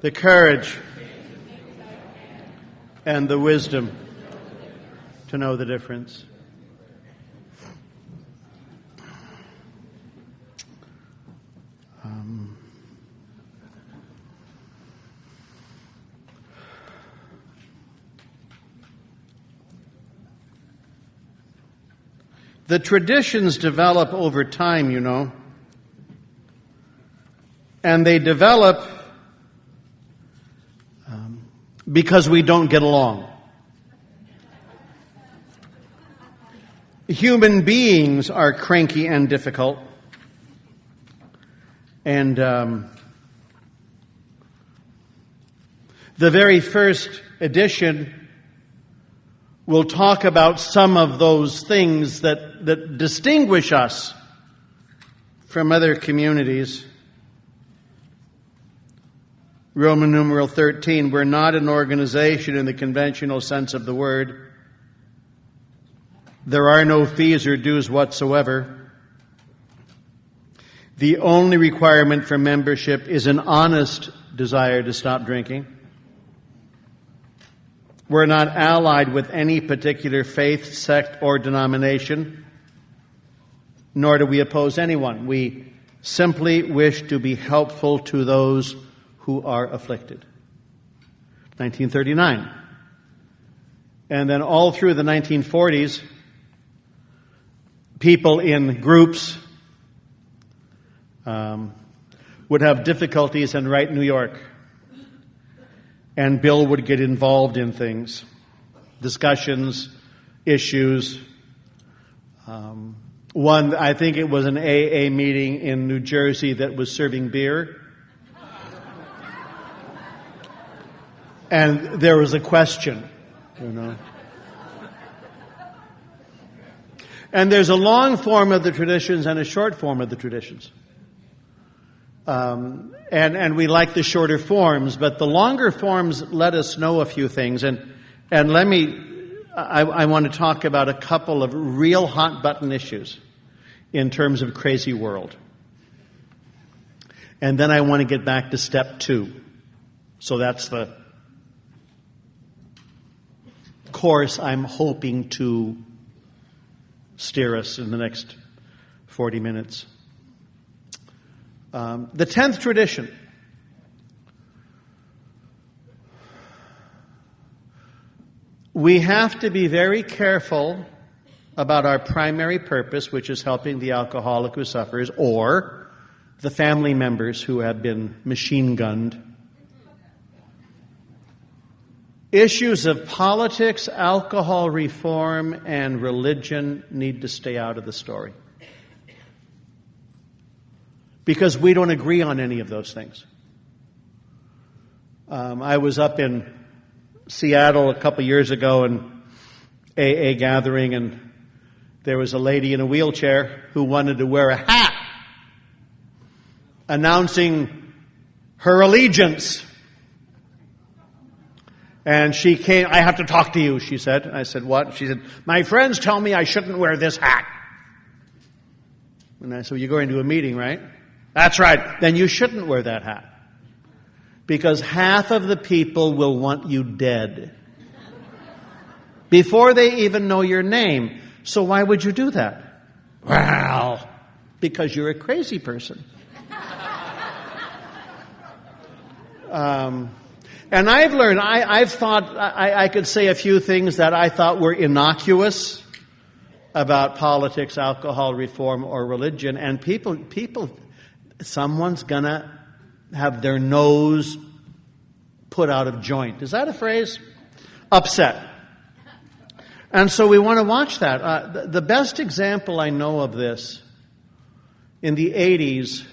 the courage, and the wisdom to know the difference. The traditions develop over time, you know, and they develop because we don't get along. Human beings are cranky and difficult, and the very first edition will talk about some of those things that distinguish us from other communities. Roman numeral 13, we're not an organization in the conventional sense of the word. There are no fees or dues whatsoever. The only requirement for membership is an honest desire to stop drinking. We're not allied with any particular faith, sect, or denomination, nor do we oppose anyone. We simply wish to be helpful to those who are afflicted. 1939. And then all through the 1940s, people in groups would have difficulties and write New York. And Bill would get involved in things, discussions, issues. One, I think it was an AA meeting in New Jersey that was serving beer. And there was a question, you know. And there's a long form of the traditions and a short form of the traditions. And we like the shorter forms, but the longer forms let us know a few things. And I want to talk about a couple of real hot button issues in terms of crazy world. And then I want to get back to step 2. So that's the course I'm hoping to steer us in the next 40 minutes. The 10th tradition. We have to be very careful about our primary purpose, which is helping the alcoholic who suffers, or the family members who have been machine gunned. Issues of politics, alcohol reform, and religion need to stay out of the story. Because we don't agree on any of those things. I was up in Seattle a couple years ago in AA gathering, and there was a lady in a wheelchair who wanted to wear a hat announcing her allegiance. And she came, I have to talk to you, she said. I said, what? She said, my friends tell me I shouldn't wear this hat. And I said, well, you're going to a meeting, right? That's right. Then you shouldn't wear that hat. Because half of the people will want you dead before they even know your name. So why would you do that? Well, because you're a crazy person. And I've learned, I've thought, I could say a few things that I thought were innocuous about politics, alcohol reform, or religion. And people, someone's gonna have their nose put out of joint. Is that a phrase? Upset. And so we want to watch that. The best example I know of this, in the 80s,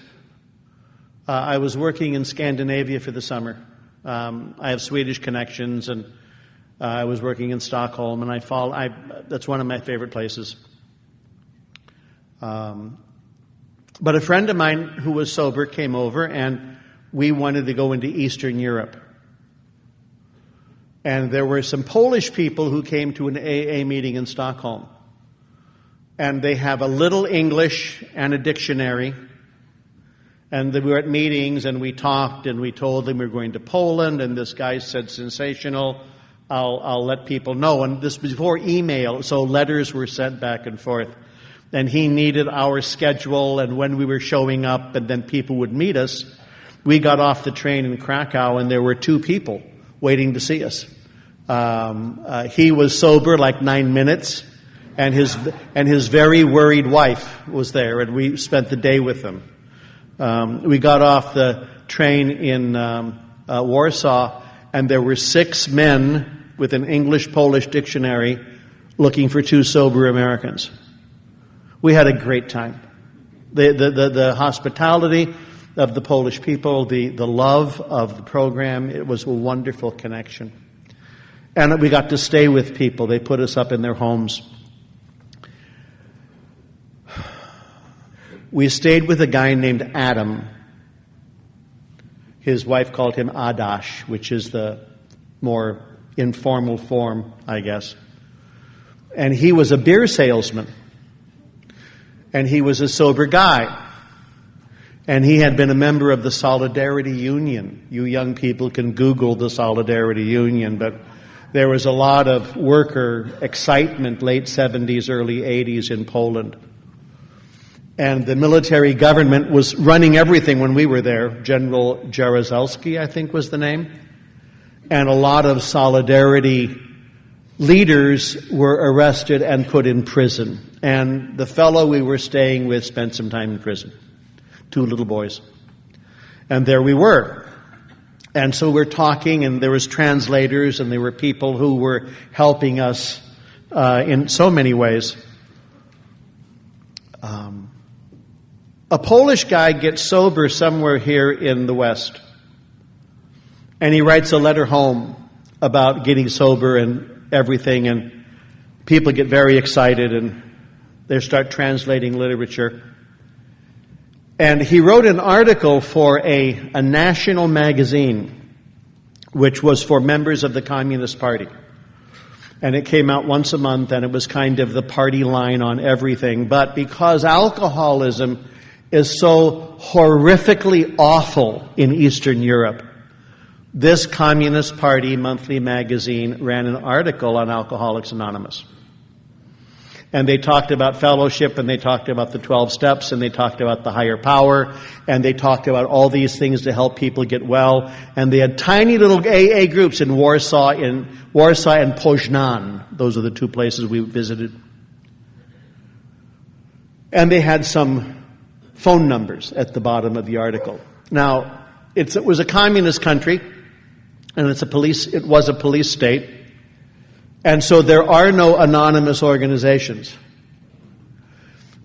I was working in Scandinavia for the summer. I have Swedish connections, and I was working in Stockholm, and that's one of my favorite places. But a friend of mine who was sober came over, and we wanted to go into Eastern Europe. And there were some Polish people who came to an AA meeting in Stockholm. And they have a little English and a dictionary. And we were at meetings, and we talked, and we told them we were going to Poland, and this guy said, sensational, I'll let people know. And this was before email, so letters were sent back and forth. And he needed our schedule and when we were showing up, and then people would meet us. We got off the train in Krakow, and there were 2 people waiting to see us. He was sober like 9 minutes, and his very worried wife was there, and we spent the day with them. We got off the train in Warsaw, and there were 6 men with an English-Polish dictionary looking for 2 sober Americans. We had a great time. The hospitality of the Polish people, the love of the program, it was a wonderful connection. And we got to stay with people. They put us up in their homes. We stayed with a guy named Adam. His wife called him Adash, which is the more informal form, I guess. And he was a beer salesman. And he was a sober guy. And he had been a member of the Solidarity Union. You young people can Google the Solidarity Union, but there was a lot of worker excitement late 70s, early 80s in Poland. And the military government was running everything when we were there. General Jaruzelski, I think was the name. And a lot of Solidarity leaders were arrested and put in prison. And the fellow we were staying with spent some time in prison. 2 little boys. And there we were. And so we're talking, and there was translators, and there were people who were helping us in so many ways. A Polish guy gets sober somewhere here in the West. And he writes a letter home about getting sober and everything, and people get very excited, and they start translating literature. And he wrote an article for a national magazine, which was for members of the Communist Party. And it came out once a month, and it was kind of the party line on everything. But because alcoholism is so horrifically awful in Eastern Europe, this Communist Party monthly magazine ran an article on Alcoholics Anonymous. And they talked about fellowship, and they talked about the 12 steps, and they talked about the higher power, and they talked about all these things to help people get well. And they had tiny little AA groups in Warsaw and Poznan. Those are the 2 places we visited. And they had some phone numbers at the bottom of the article. Now, it was a communist country, and it was a police state. And so there are no anonymous organizations.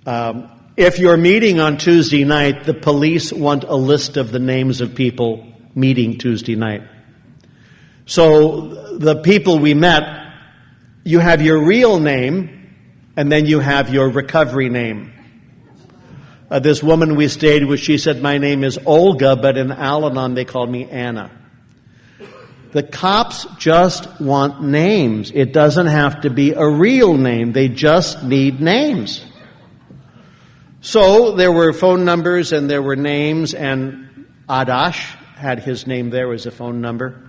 If you're meeting on Tuesday night, the police want a list of the names of people meeting Tuesday night. So the people we met, you have your real name, and then you have your recovery name. This woman we stayed with, she said, my name is Olga, but in Al-Anon they called me Anna. The cops just want names. It doesn't have to be a real name. They just need names. So there were phone numbers and there were names, and Adash had his name there as a phone number.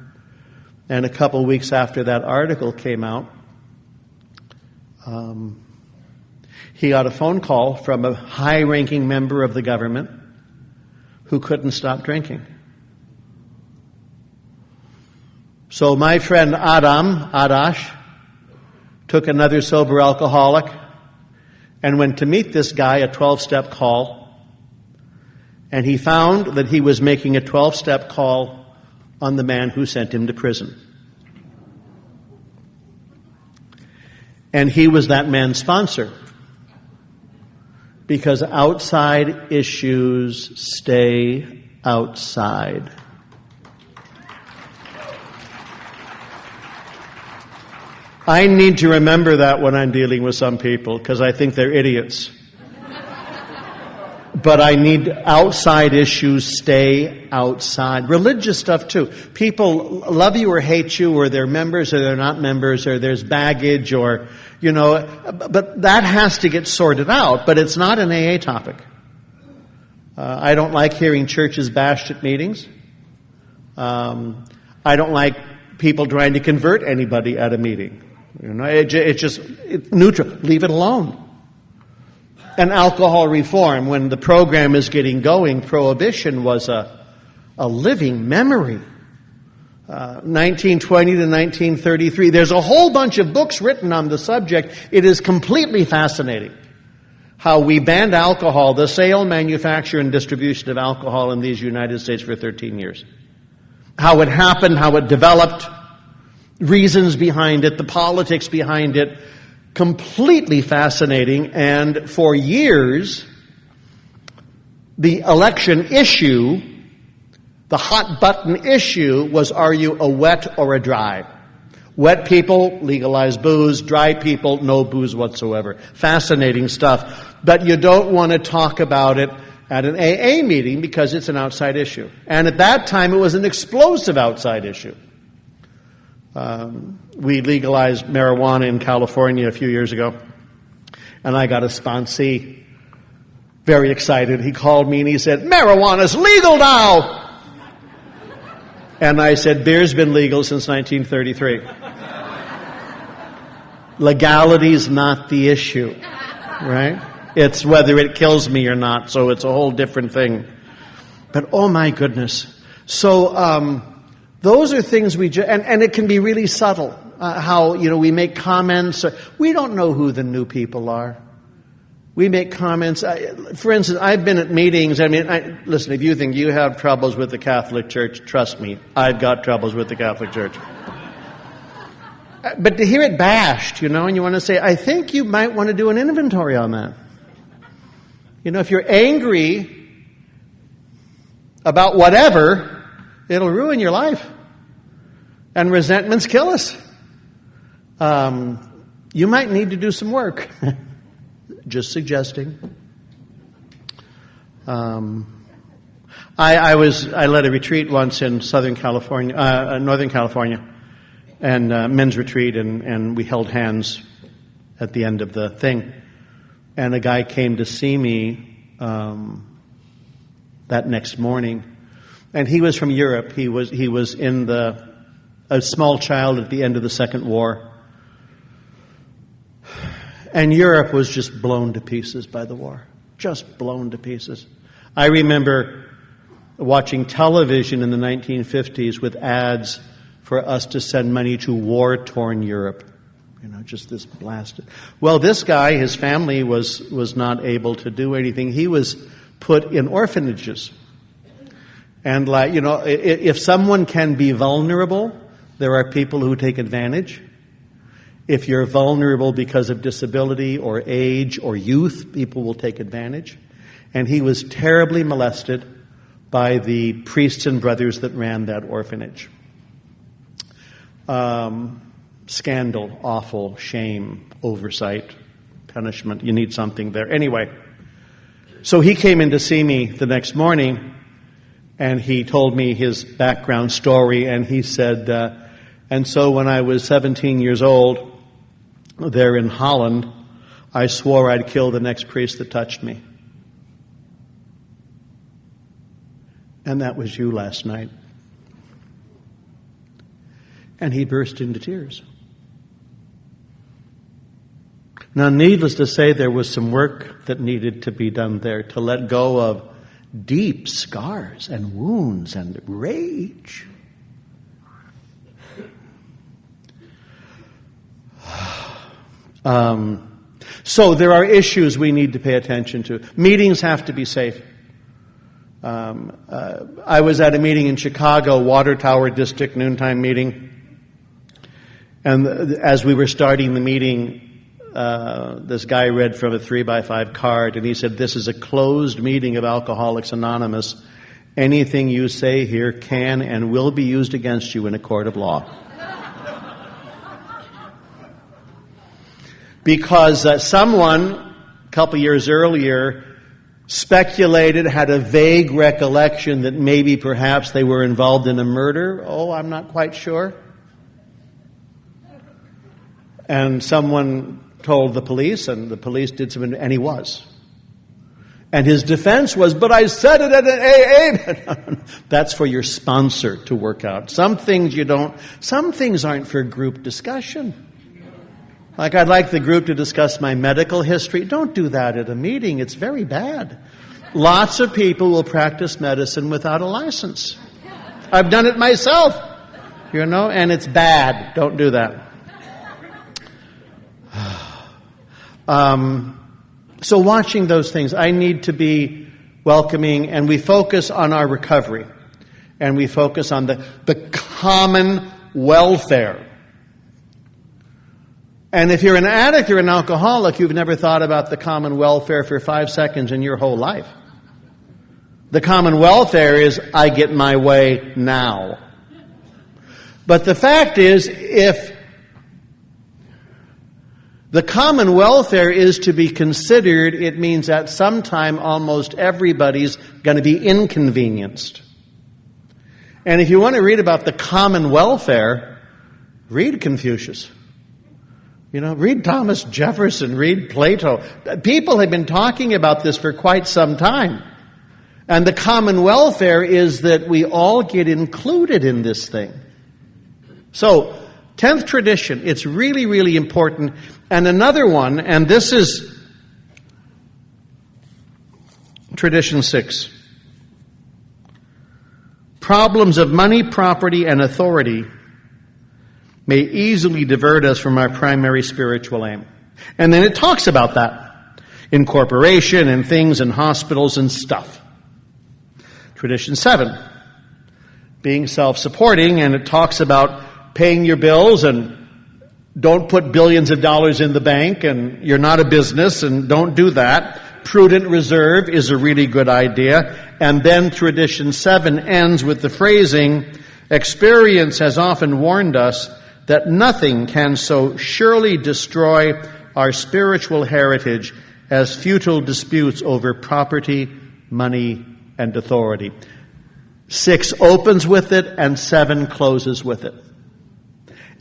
And a couple weeks after that article came out, he got a phone call from a high-ranking member of the government who couldn't stop drinking. So my friend Adash, took another sober alcoholic and went to meet this guy, a 12-step call. And he found that he was making a 12-step call on the man who sent him to prison. And he was that man's sponsor. Because outside issues stay outside. I need to remember that when I'm dealing with some people, because I think they're idiots. But I need outside issues stay outside. Religious stuff too. People love you or hate you, or they're members or they're not members, or there's baggage, or, but that has to get sorted out. But it's not an AA topic. I don't like hearing churches bashed at meetings. I don't like people trying to convert anybody at a meeting. It's neutral. Leave it alone. And alcohol reform, when the program is getting going, prohibition was a living memory. 1920 to 1933. There's a whole bunch of books written on the subject. It is completely fascinating how we banned alcohol, the sale, manufacture, and distribution of alcohol in these United States for 13 years. How it happened, how it developed, reasons behind it, the politics behind it. Completely fascinating. And for years, the election issue, the hot button issue was, are you a wet or a dry? Wet people, legalize booze. Dry people, no booze whatsoever. Fascinating stuff. But you don't want to talk about it at an AA meeting because it's an outside issue. And at that time, it was an explosive outside issue. We legalized marijuana in California a few years ago. And I got a sponsee, very excited. He called me and he said, marijuana's legal now! And I said, beer's been legal since 1933. Legality's not the issue, right? It's whether it kills me or not, so it's a whole different thing. But oh my goodness. So, those are things and it can be really subtle, how, we make comments. We don't know who the new people are. We make comments. For instance, I've been at meetings. Listen, if you think you have troubles with the Catholic Church, trust me, I've got troubles with the Catholic Church. But to hear it bashed, and you want to say, I think you might want to do an inventory on that. If you're angry about whatever, it'll ruin your life. And resentments kill us. You might need to do some work. Just suggesting. I led a retreat once in Northern California, and men's retreat, and we held hands at the end of the thing. And a guy came to see me that next morning, and he was from Europe. He was a small child at the end of the Second War. And Europe was just blown to pieces by the war. Just blown to pieces. I remember watching television in the 1950s with ads for us to send money to war-torn Europe. Just this blasted. Well, this guy, his family was not able to do anything. He was put in orphanages. And if someone can be vulnerable, there are people who take advantage. If you're vulnerable because of disability or age or youth, people will take advantage. And he was terribly molested by the priests and brothers that ran that orphanage. Scandal, awful, shame, oversight, punishment. You need something there. Anyway, so he came in to see me the next morning, and he told me his background story, and he said, and so when I was 17 years old, there in Holland, I swore I'd kill the next priest that touched me. And that was you last night. And he burst into tears. Now, needless to say, there was some work that needed to be done there to let go of deep scars and wounds and rage. So there are issues we need to pay attention to. Meetings have to be safe. I was at a meeting in Chicago, Water Tower District, noontime meeting. And as we were starting the meeting, this guy read from a 3x5 card, and he said, "This is a closed meeting of Alcoholics Anonymous. Anything you say here can and will be used against you in a court of law." Because someone, a couple years earlier, speculated, had a vague recollection that maybe perhaps they were involved in a murder. Oh, I'm not quite sure. And someone told the police, and the police did something, and he was. And his defense was, but I said it at an AA. That's for your sponsor to work out. Some things aren't for group discussion. Like, I'd like the group to discuss my medical history. Don't do that at a meeting. It's very bad. Lots of people will practice medicine without a license. I've done it myself, and it's bad. Don't do that. So watching those things, I need to be welcoming, and we focus on our recovery, and we focus on the common welfare. And if you're an addict or an alcoholic, you've never thought about the common welfare for 5 seconds in your whole life. The common welfare is, I get my way now. But the fact is, if the common welfare is to be considered, it means at some time almost everybody's going to be inconvenienced. And if you want to read about the common welfare, read Confucius. Read Thomas Jefferson, read Plato. People have been talking about this for quite some time. And the common welfare is that we all get included in this thing. So, 10th tradition, it's really, really important. And another one, and this is tradition 6. Problems of money, property, and authority may easily divert us from our primary spiritual aim. And then it talks about that in corporation and things and hospitals and stuff. Tradition 7, being self-supporting, and it talks about paying your bills and don't put billions of dollars in the bank, and you're not a business, and don't do that. Prudent reserve is a really good idea. And then tradition 7 ends with the phrasing, experience has often warned us that nothing can so surely destroy our spiritual heritage as futile disputes over property, money, and authority. 6 opens with it, and 7 closes with it.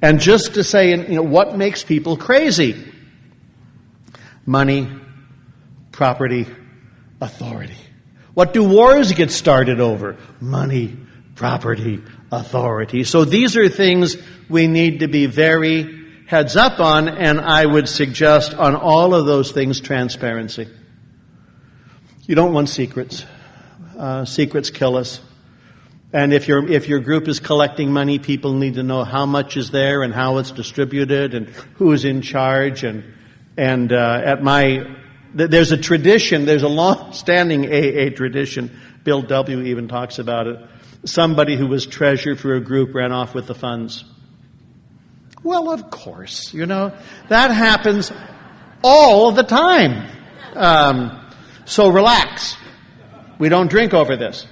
And just to say, what makes people crazy? Money, property, authority. What do wars get started over? Money, property, authority. So these are things we need to be very heads up on, and I would suggest on all of those things, transparency. You don't want secrets. Secrets kill us. And if your group is collecting money, people need to know how much is there and how it's distributed and who's in charge. There's a tradition, there's a long-standing AA tradition. Bill W. even talks about it. Somebody who was treasurer for a group ran off with the funds. Well, of course, that happens all the time. So relax. We don't drink over this.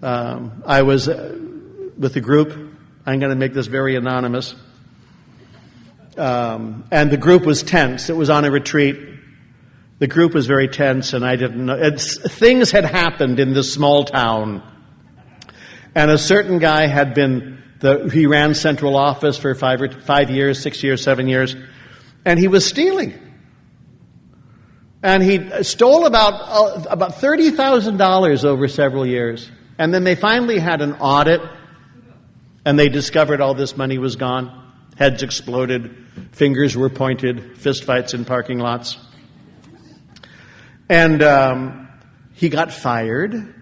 I was with a group. I'm going to make this very anonymous. And the group was tense. It was on a retreat. The group was very tense, and I didn't know. Things had happened in this small town. And a certain guy had he ran central office for 5 years, 6 years, 7 years, and he was stealing. And he stole about $30,000 over several years. And then they finally had an audit, and they discovered all this money was gone. Heads exploded, fingers were pointed, fistfights in parking lots. And he got fired.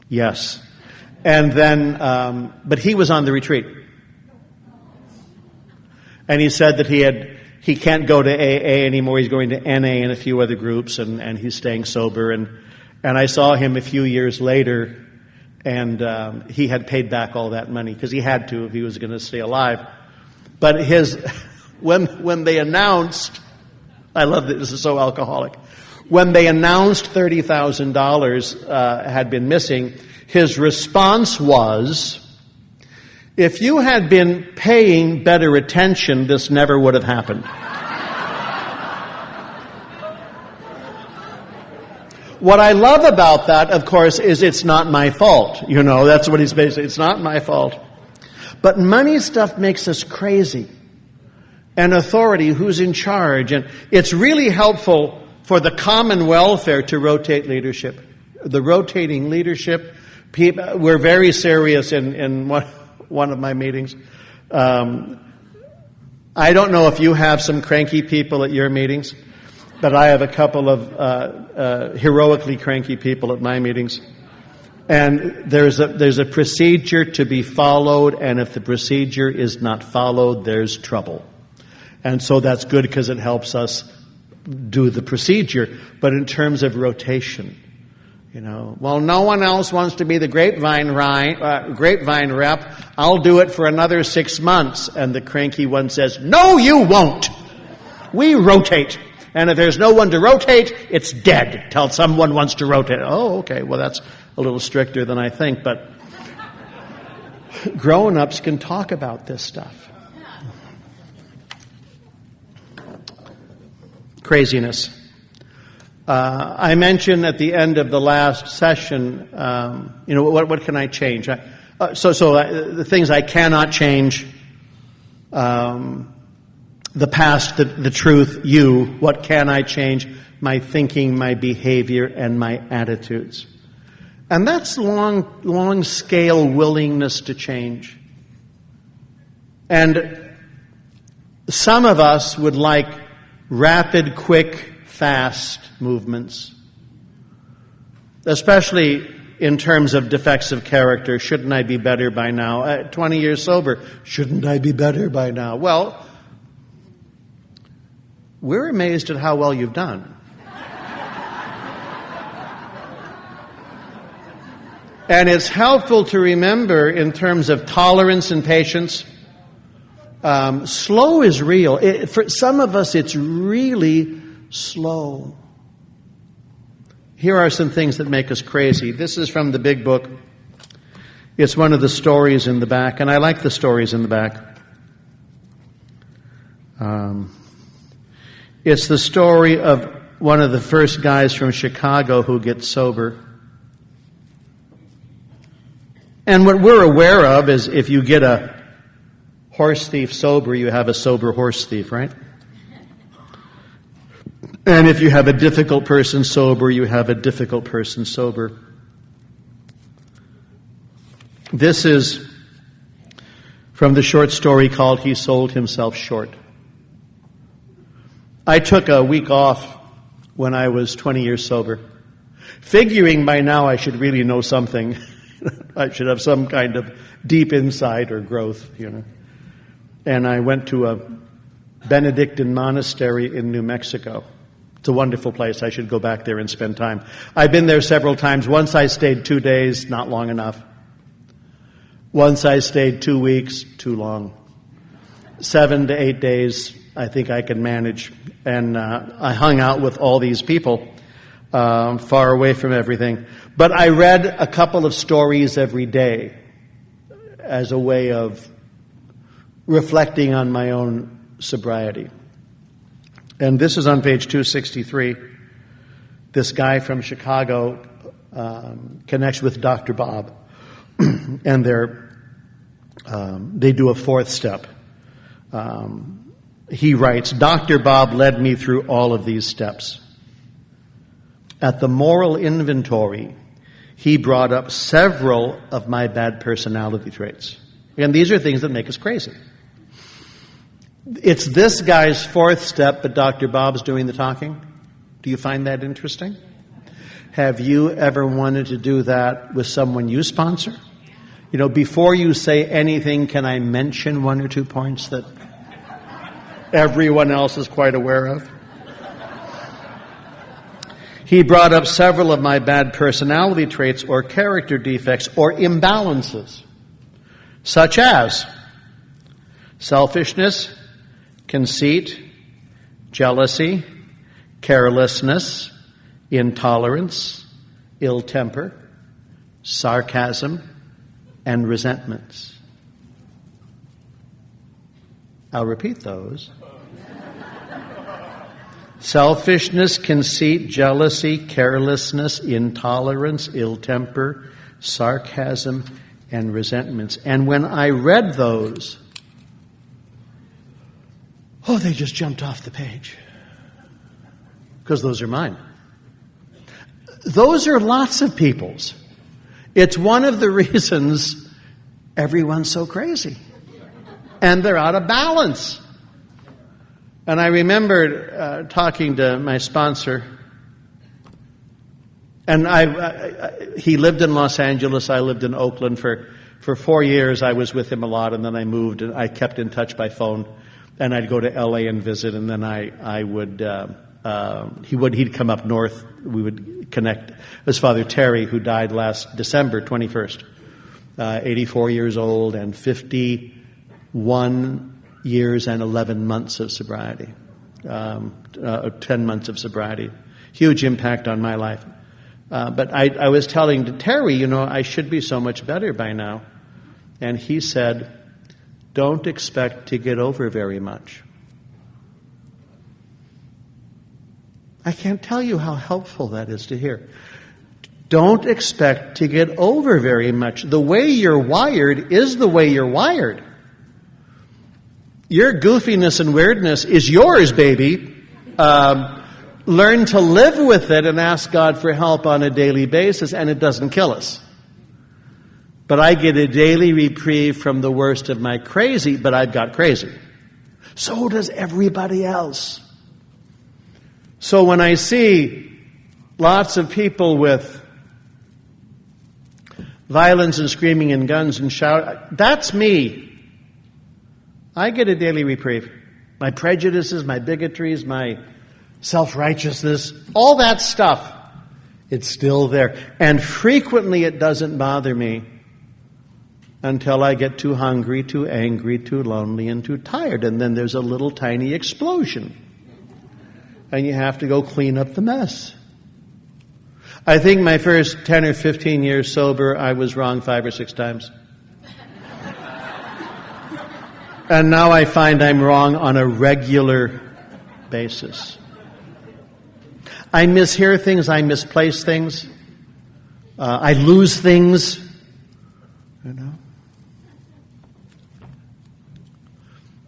Yes. And then, but he was on the retreat. And he said that he can't go to AA anymore. He's going to NA and a few other groups, and he's staying sober. And I saw him a few years later, and he had paid back all that money because he had to if he was going to stay alive. But when they announced, I love that this is so alcoholic. When they announced $30,000 had been missing, his response was, if you had been paying better attention, this never would have happened. What I love about that, of course, is it's not my fault. That's what he's basically, it's not my fault. But money stuff makes us crazy. And authority, who's in charge. And it's really helpful for the common welfare to rotate leadership. The rotating leadership, we're very serious in one of my meetings. I don't know if you have some cranky people at your meetings, but I have a couple of heroically cranky people at my meetings. And there's a procedure to be followed, and if the procedure is not followed, there's trouble. And so that's good because it helps us do the procedure. But in terms of rotation, well, no one else wants to be the grapevine rep. I'll do it for another 6 months. And the cranky one says, no, you won't. We rotate. And if there's no one to rotate, it's dead till someone wants to rotate. Oh, okay. Well, that's a little stricter than I think. But grown-ups can talk about this stuff. Craziness. I mentioned at the end of the last session, what can I change? So the things I cannot change, the past, the truth, you. What can I change? My thinking, my behavior, and my attitudes. And that's long scale willingness to change. And some of us would like rapid, quick, fast movements, especially in terms of defects of character. Shouldn't I be better by now? 20 years sober, shouldn't I be better by now? Well, we're amazed at how well you've done. And it's helpful to remember in terms of tolerance and patience, slow is real. For some of us, it's really slow. Here are some things that make us crazy. This is from the big book. It's one of the stories in the back, and I like the stories in the back. It's the story of one of the first guys from Chicago who gets sober. And what we're aware of is if you get a horse thief sober, you have a sober horse thief, right? And if you have a difficult person sober, you have a difficult person sober. This is from the short story called He Sold Himself Short. I took a week off when I was 20 years sober, figuring by now I should really know something. I should have some kind of deep insight or growth, And I went to a Benedictine monastery in New Mexico. It's a wonderful place. I should go back there and spend time. I've been there several times. Once I stayed 2 days, not long enough. Once I stayed 2 weeks, too long. 7 to 8 days, I think I can manage. And I hung out with all these people, far away from everything. But I read a couple of stories every day as a way of reflecting on my own sobriety. And this is on page 263. This guy from Chicago connects with Dr. Bob, and they do a fourth step. He writes, Dr. Bob led me through all of these steps. At the moral inventory, he brought up several of my bad personality traits. And these are things that make us crazy. It's this guy's fourth step, but Dr. Bob's doing the talking. Do you find that interesting? Have you ever wanted to do that with someone you sponsor? Before you say anything, can I mention 1 or 2 points that everyone else is quite aware of? He brought up several of my bad personality traits or character defects or imbalances, such as selfishness, conceit, jealousy, carelessness, intolerance, ill temper, sarcasm, and resentments. I'll repeat those. Selfishness, conceit, jealousy, carelessness, intolerance, ill temper, sarcasm, and resentments. And when I read those, they just jumped off the page. because those are mine. Those are lots of people's. It's one of the reasons everyone's so crazy. And they're out of balance. And I remember talking to my sponsor, and he lived in Los Angeles, I lived in Oakland. For 4 years I was with him a lot, and then I moved, and I kept in touch by phone, and I'd go to LA and visit, and then he'd come up north, we would connect. His father Terry, who died last December 21st, 84 years old, and 51 years and 11 months of sobriety, 10 months of sobriety. Huge impact on my life. But I was telling Terry, I should be so much better by now. And he said, don't expect to get over very much. I can't tell you how helpful that is to hear. Don't expect to get over very much. The way you're wired is the way you're wired. Your goofiness and weirdness is yours, baby. Learn to live with it and ask God for help on a daily basis, and it doesn't kill us. But I get a daily reprieve from the worst of my crazy, but I've got crazy. So does everybody else. So when I see lots of people with violence and screaming and guns and shout, that's me. I get a daily reprieve. My prejudices, my bigotries, my self-righteousness, all that stuff, it's still there. And frequently it doesn't bother me until I get too hungry, too angry, too lonely, and too tired. And then there's a little tiny explosion. And you have to go clean up the mess. I think my first 10 or 15 years sober, I was wrong 5 or 6 times. And now I find I'm wrong on a regular basis. I mishear things, I misplace things, I lose things,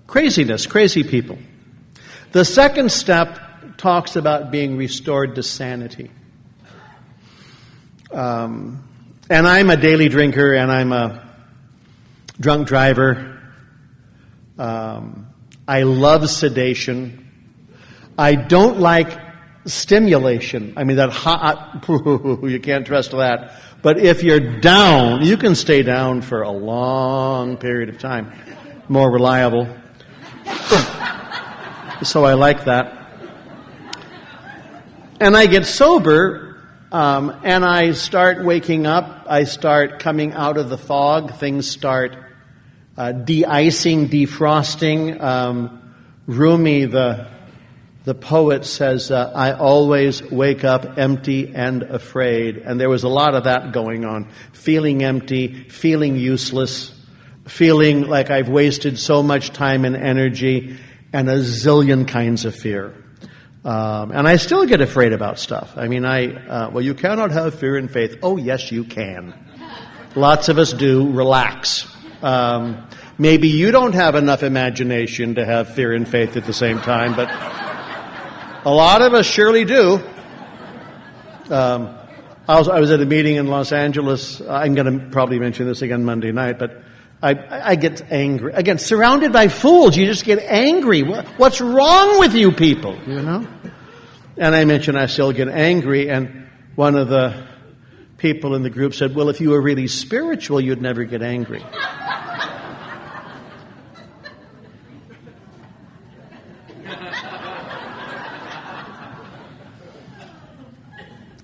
Craziness, crazy people. The second step talks about being restored to sanity. And I'm a daily drinker, and I'm a drunk driver. I love sedation. I don't like stimulation. I mean, that hot, you can't trust that. But if you're down, you can stay down for a long period of time. More reliable. So I like that. And I get sober, and I start waking up. I start coming out of the fog. Things start de-icing, defrosting. Rumi, the poet, says, I always wake up empty and afraid. And there was a lot of that going on. Feeling empty, feeling useless, feeling like I've wasted so much time and energy, and a zillion kinds of fear. And I still get afraid about stuff. I mean, well, you cannot have fear and faith. Oh, yes, you can. Lots of us do. Relax. Maybe you don't have enough imagination to have fear and faith at the same time, but a lot of us surely do. I was at a meeting in Los Angeles. I'm going to probably mention this again Monday night, but I get angry. Again, surrounded by fools, you just get angry. What's wrong with you people, And I mentioned I still get angry, and one of the people in the group said, well, if you were really spiritual, you'd never get angry.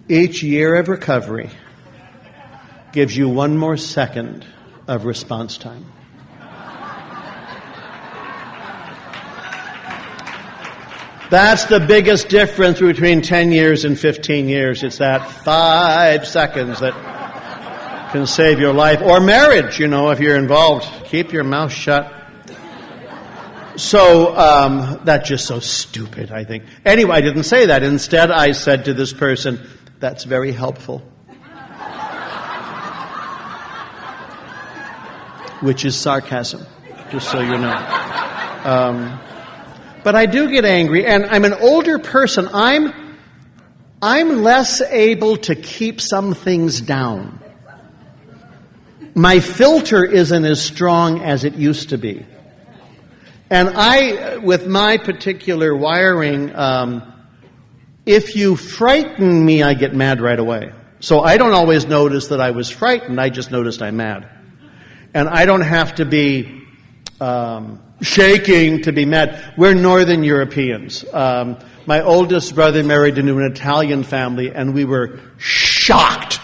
Each year of recovery gives you one more second of response time. That's the biggest difference between 10 years and 15 years. It's that 5 seconds that can save your life. Or marriage, if you're involved. Keep your mouth shut. So, that's just so stupid, I think. Anyway, I didn't say that. Instead, I said to this person, that's very helpful. Which is sarcasm, just so you know. But I do get angry, and I'm an older person. I'm I'm less able to keep some things down. My filter isn't as strong as it used to be. And I, with my particular wiring, if you frighten me, I get mad right away. So I don't always notice that I was frightened. I just noticed I'm mad. And I don't have to be shaking to be mad. We're Northern Europeans. My oldest brother married into an Italian family, and we were shocked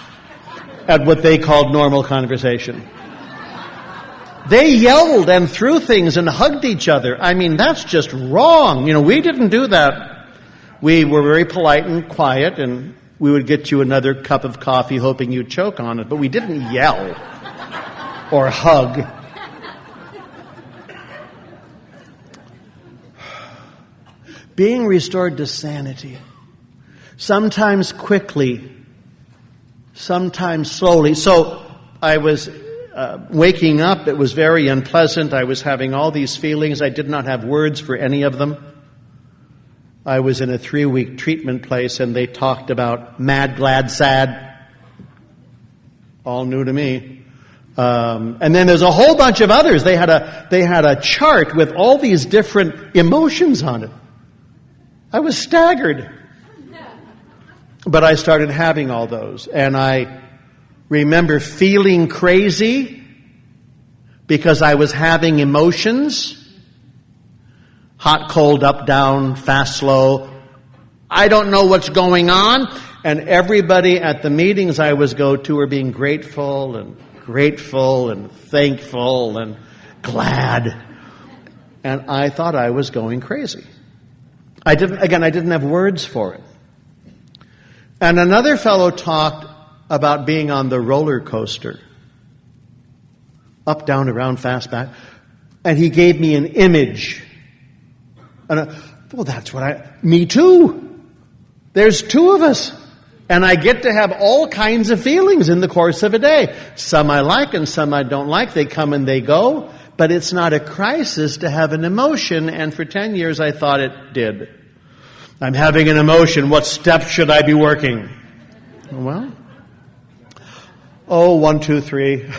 at what they called normal conversation. They yelled and threw things and hugged each other. I mean, that's just wrong. We didn't do that. We were very polite and quiet, and we would get you another cup of coffee hoping you'd choke on it, but we didn't yell or hug. Being restored to sanity, sometimes quickly, sometimes slowly. So I was waking up. It was very unpleasant. I was having all these feelings. I did not have words for any of them. I was in a 3-week treatment place, and they talked about mad, glad, sad. All new to me. And then there's a whole bunch of others. They had a chart with all these different emotions on it. I was staggered. But I started having all those. And I remember feeling crazy because I was having emotions. Hot, cold, up, down, fast, slow. I don't know what's going on. And everybody at the meetings I was go to were being grateful and thankful and glad. And I thought I was going crazy. I didn't have words for it. And another fellow talked about being on the roller coaster. Up, down, around, fast, back. And he gave me an image. And that's what me too. There's two of us. And I get to have all kinds of feelings in the course of a day. Some I like and some I don't like. They come and they go. But it's not a crisis to have an emotion. And for 10 years I thought it did. I'm having an emotion. What steps should I be working? Well, 1, 2, 3.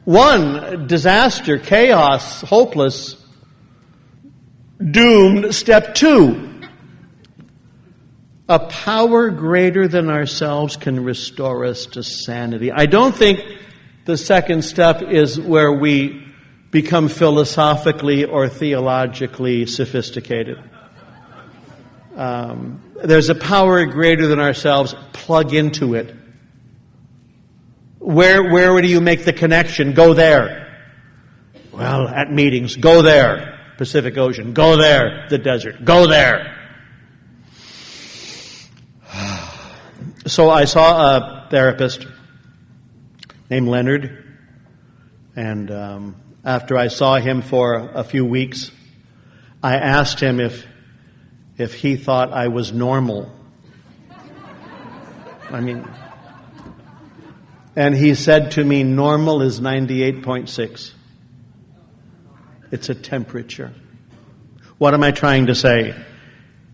1, disaster, chaos, hopeless, doomed. Step 2, a power greater than ourselves can restore us to sanity. I don't think the second step is where we become philosophically or theologically sophisticated. There's a power greater than ourselves. Plug into it. Where do you make the connection? Go there. Well, at meetings, go there. Pacific Ocean, go there. The desert, go there. So I saw a therapist named Leonard, and after I saw him for a few weeks, I asked him if he thought I was normal. And he said to me, normal is 98.6. It's a temperature. What am I trying to say?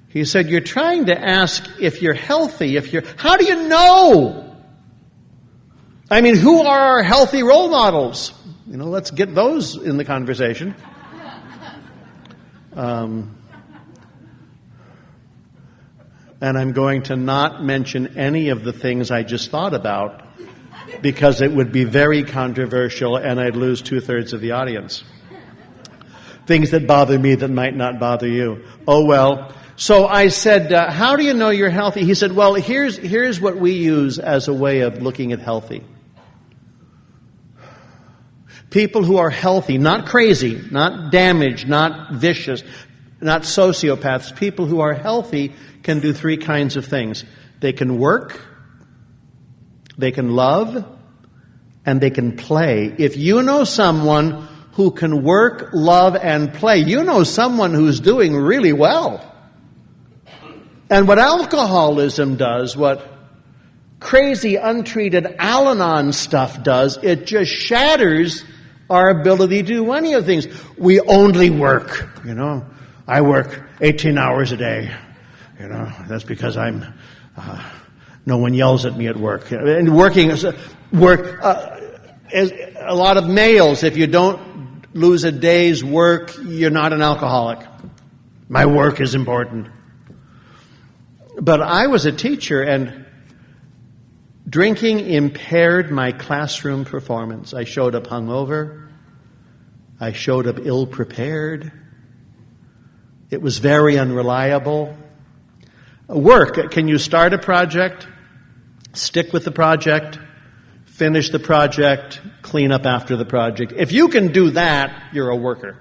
He said, you're trying to ask if you're healthy, how do you know? Who are our healthy role models? Let's get those in the conversation. And I'm going to not mention any of the things I just thought about because it would be very controversial and I'd lose 2/3 of the audience. Things that bother me that might not bother you. Oh, well. So I said, how do you know you're healthy? He said, well, here's what we use as a way of looking at healthy. People who are healthy, not crazy, not damaged, not vicious, not sociopaths. People who are healthy can do 3 kinds of things. They can work, they can love, and they can play. If you know someone who can work, love, and play, you know someone who's doing really well. And what alcoholism does, what crazy, untreated Al-Anon stuff does, it just shatters our ability to do any of the things. We only work, I work 18 hours a day. That's because no one yells at me at work. And as a lot of males, if you don't lose a day's work, you're not an alcoholic. My work is important. But I was a teacher, and drinking impaired my classroom performance. I showed up hungover. I showed up ill-prepared. It was very unreliable. Work. Can you start a project, stick with the project, finish the project, clean up after the project? If you can do that, you're a worker.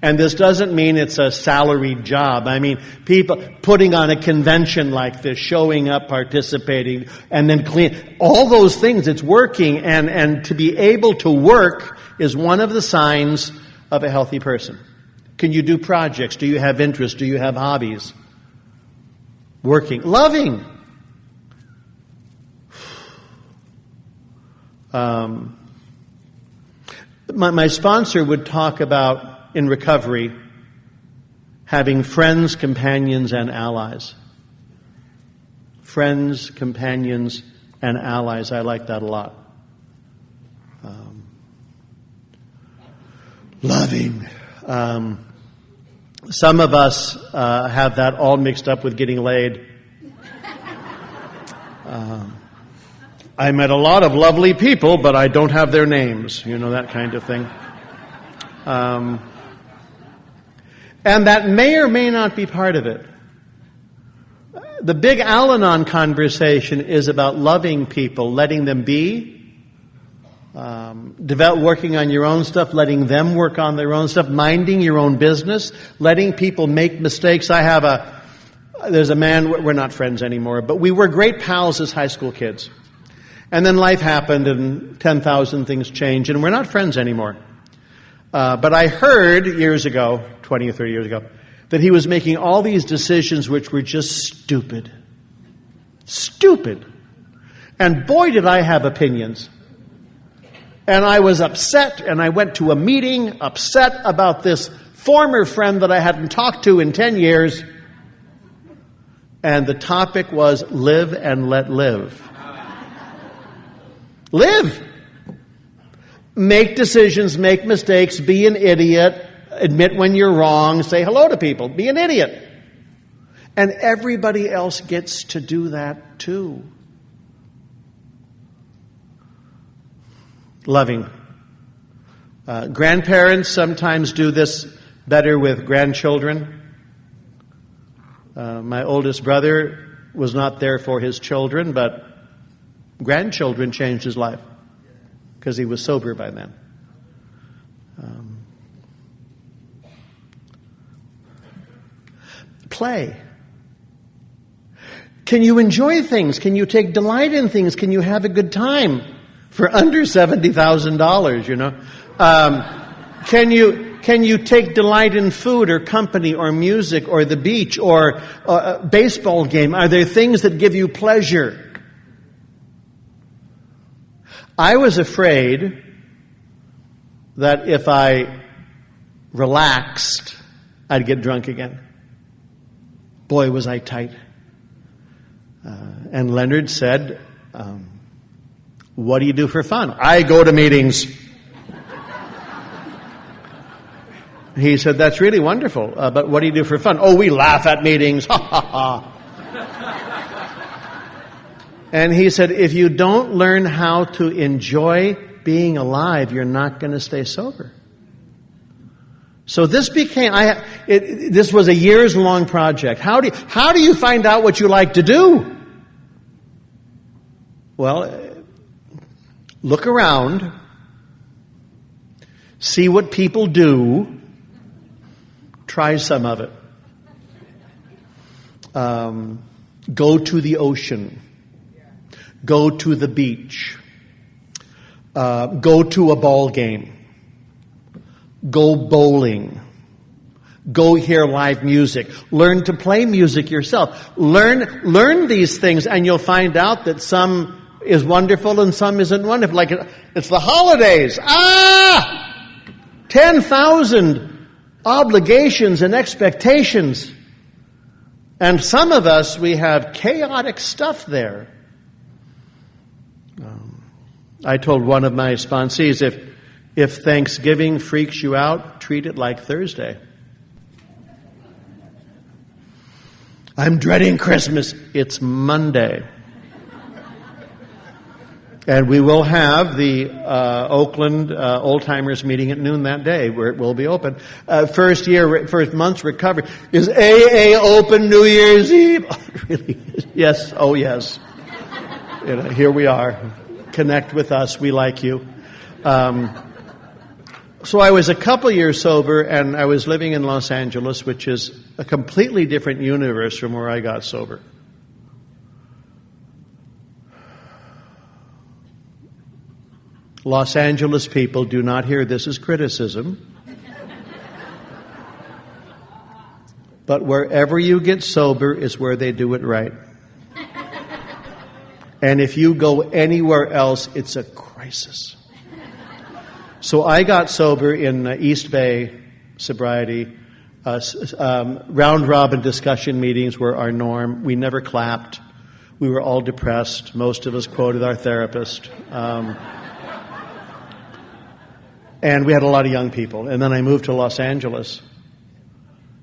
And this doesn't mean it's a salaried job. I mean, people putting on a convention like this, showing up, participating, and then clean. All those things, it's working. And to be able to work is one of the signs of a healthy person. Can you do projects? Do you have interests? Do you have hobbies? Working. Loving. My sponsor would talk about, in recovery, having friends, companions, and allies. Friends, companions, and allies. I like that a lot. Loving. Some of us have that all mixed up with getting laid. I met a lot of lovely people, but I don't have their names. That kind of thing. And that may or may not be part of it. The big Al-Anon conversation is about loving people, letting them be, working on your own stuff, letting them work on their own stuff, minding your own business, letting people make mistakes. There's a man, we're not friends anymore, but we were great pals as high school kids. And then life happened and 10,000 things changed, and we're not friends anymore. But I heard years ago, 20 or 30 years ago, that he was making all these decisions which were just stupid. Stupid. And boy, did I have opinions. And I was upset, and I went to a meeting upset about this former friend that I hadn't talked to in 10 years. And the topic was live and let live. Live. Make decisions, make mistakes, be an idiot, admit when you're wrong, say hello to people, be an idiot. And everybody else gets to do that too. Loving. Grandparents sometimes do this better with grandchildren. My oldest brother was not there for his children, but grandchildren changed his life because he was sober by then. Play. Can you enjoy things? Can you take delight in things? Can you have a good time for under $70,000, Can you take delight in food or company or music or the beach or a baseball game? Are there things that give you pleasure? I was afraid that if I relaxed, I'd get drunk again. Boy, was I tight. And Leonard said, what do you do for fun? I go to meetings. He said, that's really wonderful, but what do you do for fun? Oh, we laugh at meetings. Ha, ha, ha. And he said, if you don't learn how to enjoy being alive, you're not going to stay sober. So this became, this was a years-long project. How do you find out what you like to do? Well, look around, see what people do, try some of it. Go to the ocean. Go to the beach. Go to a ball game. Go bowling. Go hear live music. Learn to play music yourself. Learn these things, and you'll find out that some is wonderful and some isn't wonderful. Like it's the holidays. 10,000 obligations and expectations. And some of us, we have chaotic stuff there. I told one of my sponsees, if Thanksgiving freaks you out, treat it like Thursday. I'm dreading Christmas. It's Monday. And we will have the Oakland Old Timers meeting at noon that day, where it will be open. First month's recovery. Is AA open New Year's Eve? Oh, really? Yes. Oh, yes. Here we are. Connect with us. We like you. So I was a couple years sober, and I was living in Los Angeles, which is a completely different universe from where I got sober. Los Angeles people, do not hear this as criticism. But wherever you get sober is where they do it right. And if you go anywhere else, it's a crisis. So I got sober in East Bay sobriety. Round-robin discussion meetings were our norm. We never clapped. We were all depressed. Most of us quoted our therapist. And we had a lot of young people. And then I moved to Los Angeles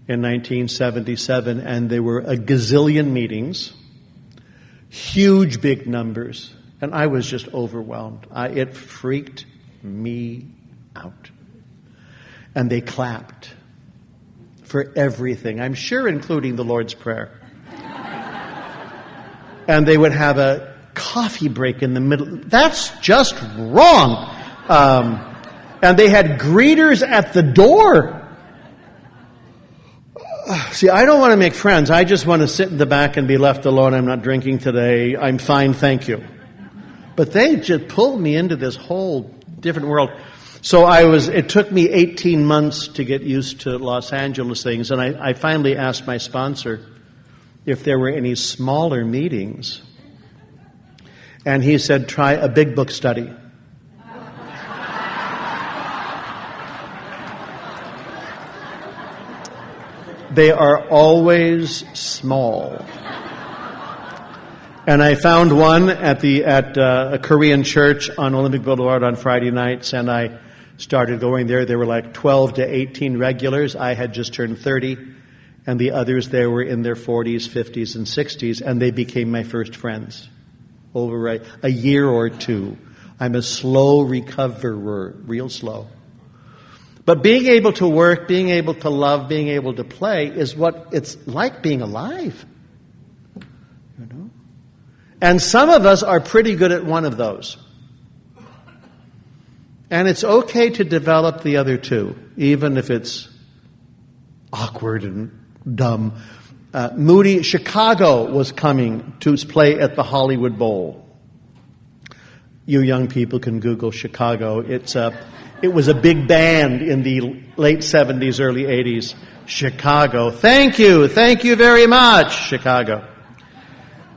in 1977, and there were a gazillion meetings, huge, big numbers, and I was just overwhelmed. It freaked me out. And they clapped for everything, I'm sure including the Lord's Prayer. And they would have a coffee break in the middle. That's just wrong. And they had greeters at the door. See, I don't want to make friends. I just want to sit in the back and be left alone. I'm not drinking today. I'm fine, thank you. But they just pulled me into this whole different world. So it took me 18 months to get used to Los Angeles things. And I finally asked my sponsor if there were any smaller meetings. And he said, try a big book study. They are always small. And I found one at a Korean church on Olympic Boulevard on Friday nights, and I started going there. There were like 12 to 18 regulars. I had just turned 30, and the others there were in their 40s, 50s, and 60s, and they became my first friends over a year or two. I'm a slow recoverer, real slow. But being able to work, being able to love, being able to play is what it's like being alive. You know? And some of us are pretty good at one of those. And it's okay to develop the other two, even if it's awkward and dumb. Chicago was coming to play at the Hollywood Bowl. You young people can Google Chicago. It was a big band in the late 70s, early 80s. Chicago. Thank you very much, Chicago.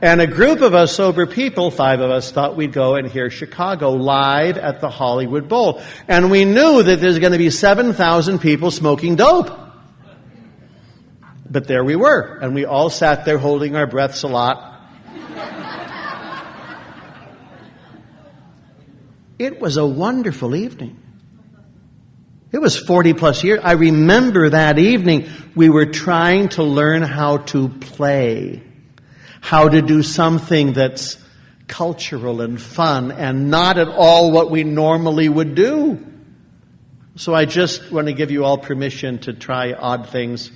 And a group of us sober people, 5 of us, thought we'd go and hear Chicago live at the Hollywood Bowl. And we knew that there's going to be 7,000 people smoking dope. But there we were, and we all sat there holding our breaths a lot. It was a wonderful evening. It was 40 plus years. I remember that evening we were trying to learn how to play, how to do something that's cultural and fun and not at all what we normally would do. So I just want to give you all permission to try odd things.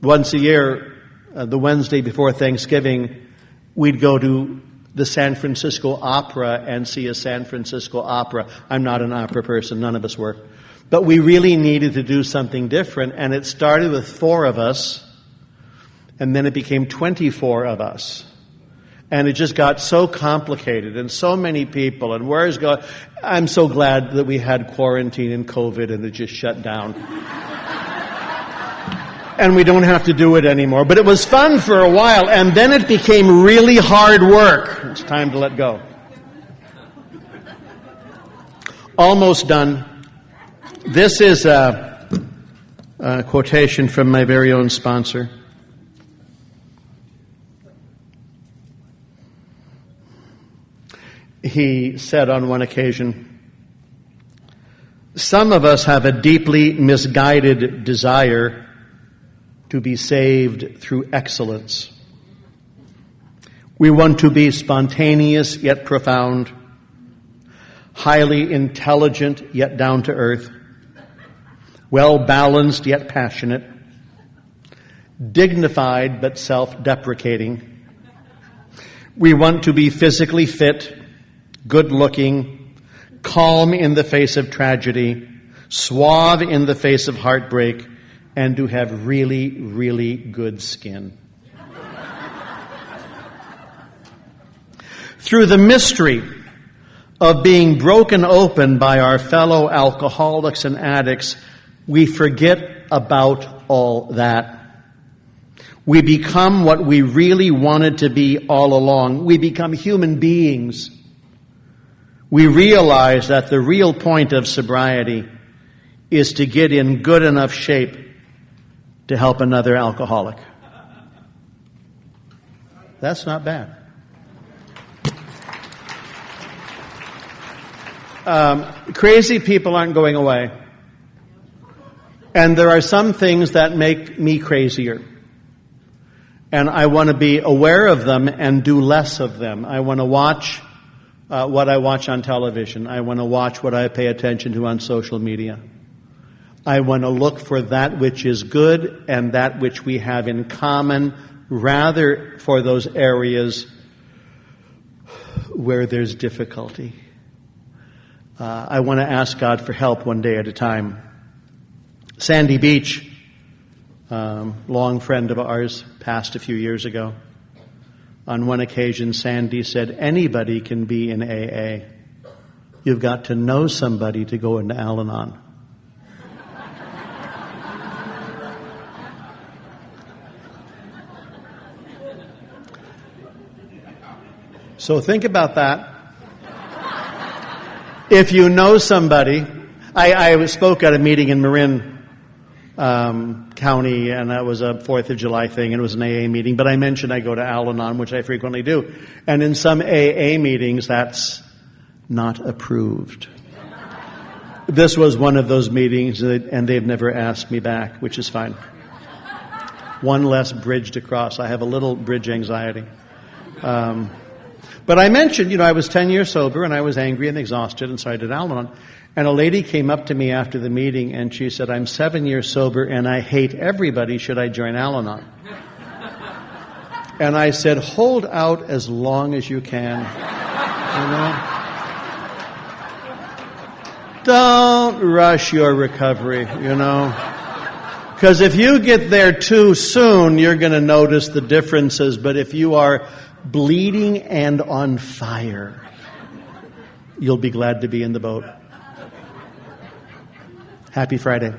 Once a year, the Wednesday before Thanksgiving, we'd go to the San Francisco Opera and see a San Francisco opera. I'm not an opera person, none of us were. But we really needed to do something different, and it started with 4 of us, and then it became 24 of us. And it just got so complicated, and so many people, and where's God? I'm so glad that we had quarantine and COVID, and it just shut down. And we don't have to do it anymore. But it was fun for a while, and then it became really hard work. It's time to let go. Almost done. This is quotation from my very own sponsor. He said on one occasion, "Some of us have a deeply misguided desire to be saved through excellence. We want to be spontaneous yet profound, highly intelligent yet down to earth, well-balanced yet passionate, dignified but self-deprecating. We want to be physically fit, good-looking, calm in the face of tragedy, suave in the face of heartbreak, and to have really, really good skin." Through the mystery of being broken open by our fellow alcoholics and addicts, we forget about all that. We become what we really wanted to be all along. We become human beings. We realize that the real point of sobriety is to get in good enough shape to help another alcoholic. That's not bad. Crazy people aren't going away. And there are some things that make me crazier. And I want to be aware of them and do less of them. I want to watch what I watch on television. I want to watch what I pay attention to on social media. I want to look for that which is good and that which we have in common, rather for those areas where there's difficulty. I want to ask God for help one day at a time. Sandy Beach, long friend of ours, passed a few years ago. On one occasion, Sandy said, "Anybody can be in AA. You've got to know somebody to go into Al-Anon." So think about that. If you know somebody, I spoke at a meeting in Marin County, and that was a 4th of July thing, and it was an AA meeting, but I mentioned I go to Al-Anon, which I frequently do. And in some AA meetings, that's not approved. This was one of those meetings, and they've never asked me back, which is fine. One less bridge to cross. I have a little bridge anxiety. But I mentioned, I was 10 years sober, and I was angry and exhausted, and so I did Al-Anon. And a lady came up to me after the meeting, and she said, "I'm 7 years sober, and I hate everybody. Should I join Al-Anon?" And I said, "Hold out as long as you can. Don't rush your recovery, Because if you get there too soon, you're going to notice the differences. But if you are bleeding and on fire, you'll be glad to be in the boat." Happy Friday.